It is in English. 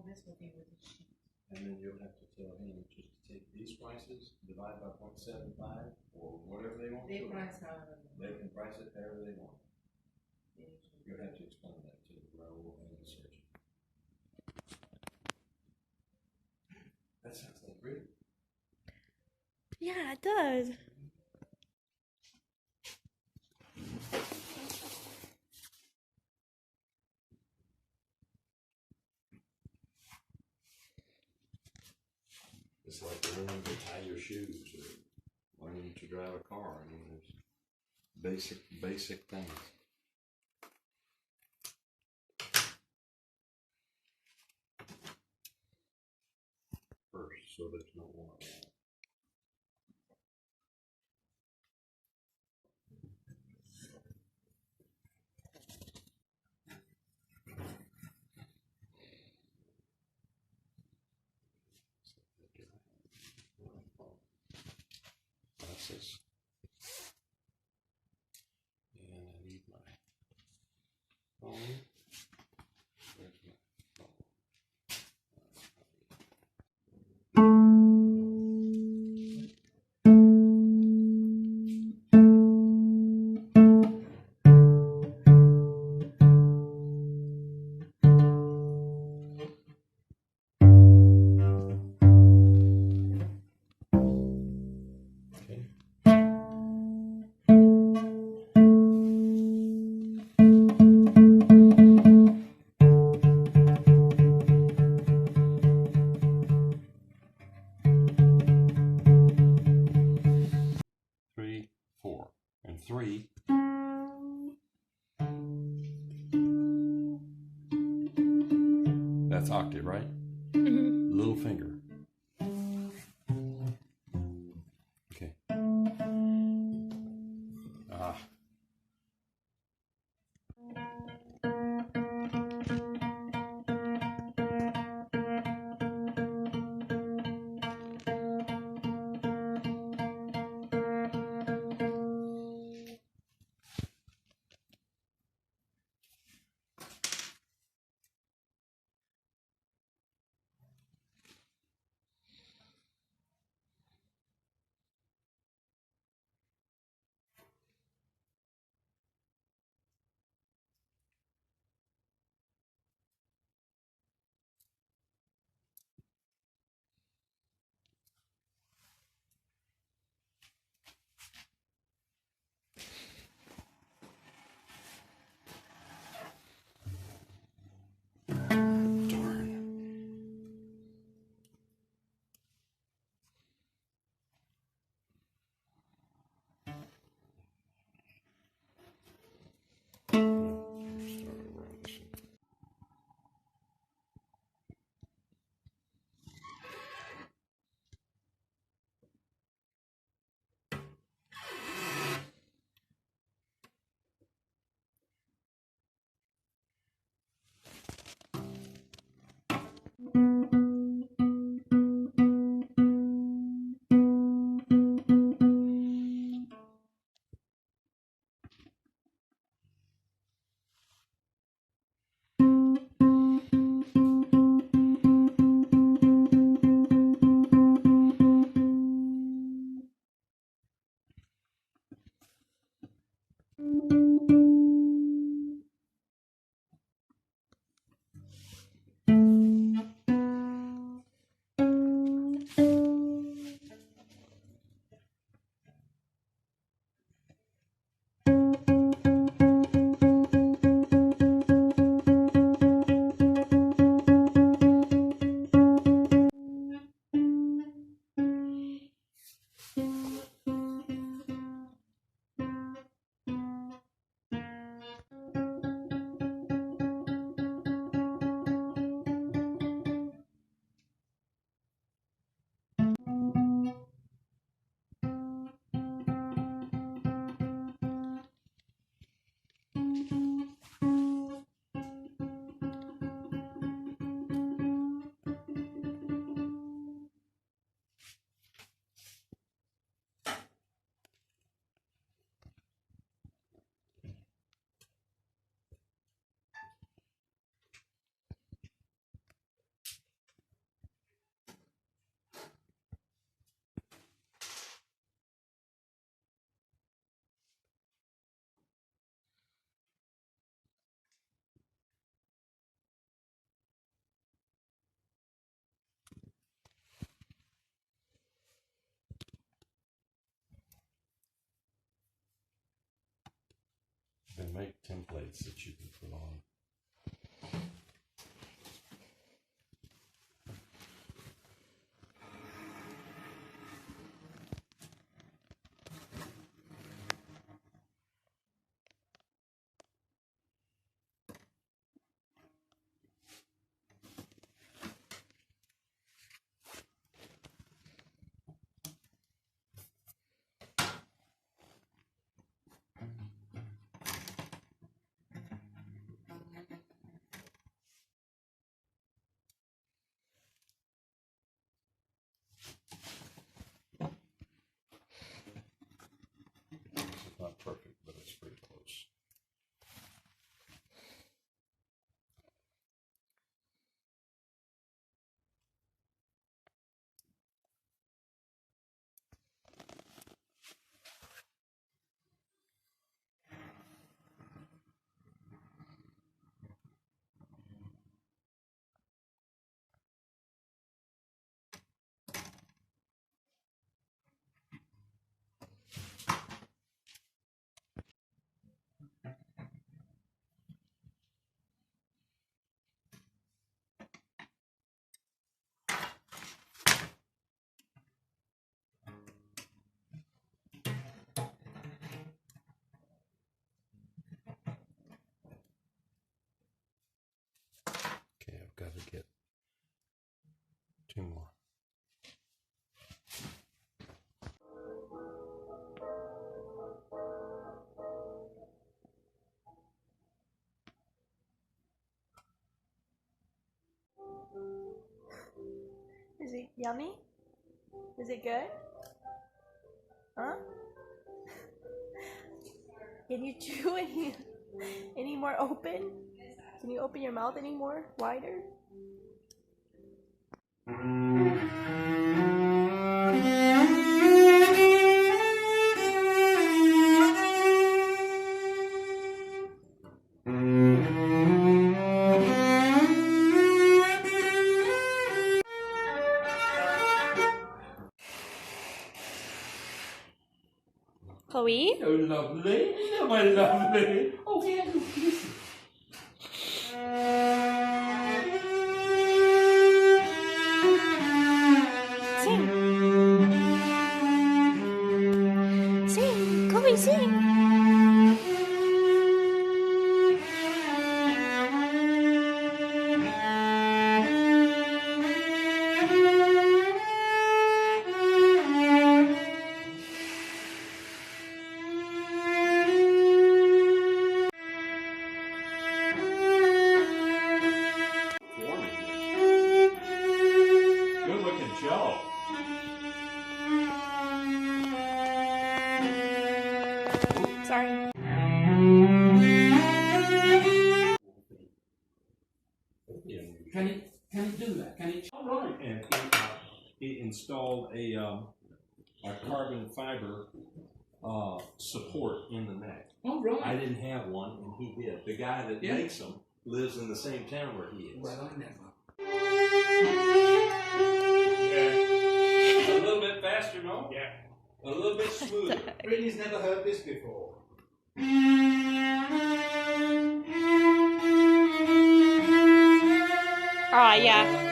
mess with you with the sheet. And then you'll have to tell him just to take these prices, divide by 0.75, or whatever they want. They price however they can price it however they want. they You'll have to explain that to Raul and the surgeon. That sounds like great. Yeah, it does. It's like learning to tie your shoes or learning to drive a car. I mean, there's basic things. First, so there's no water. Glasses. And I need my phone. Where's my phone? Three, four, and three. That's octave, right? Little finger. Okay. Ah. make templates that you can put on. It's not perfect, but it's pretty close. Okay, I've got to get 2 more. Is it yummy? Is it good? Huh? Can you chew any more open? Can you open your mouth any more wider? Chloe? Oh, lovely. Oh, my lovely. Oh, yeah, look, listen. Sing. Sing. Chloe, sing. Good looking cello. Sorry. Can he do that? Can he? All right. And he installed a carbon fiber support in the neck. Oh, right. I didn't have one, and he did. The guy that makes them lives in the same town where he is. Well, I never. Yeah. A little bit faster, no? Yeah. A little bit smoother. Brittany's never heard this before. Ah, yeah.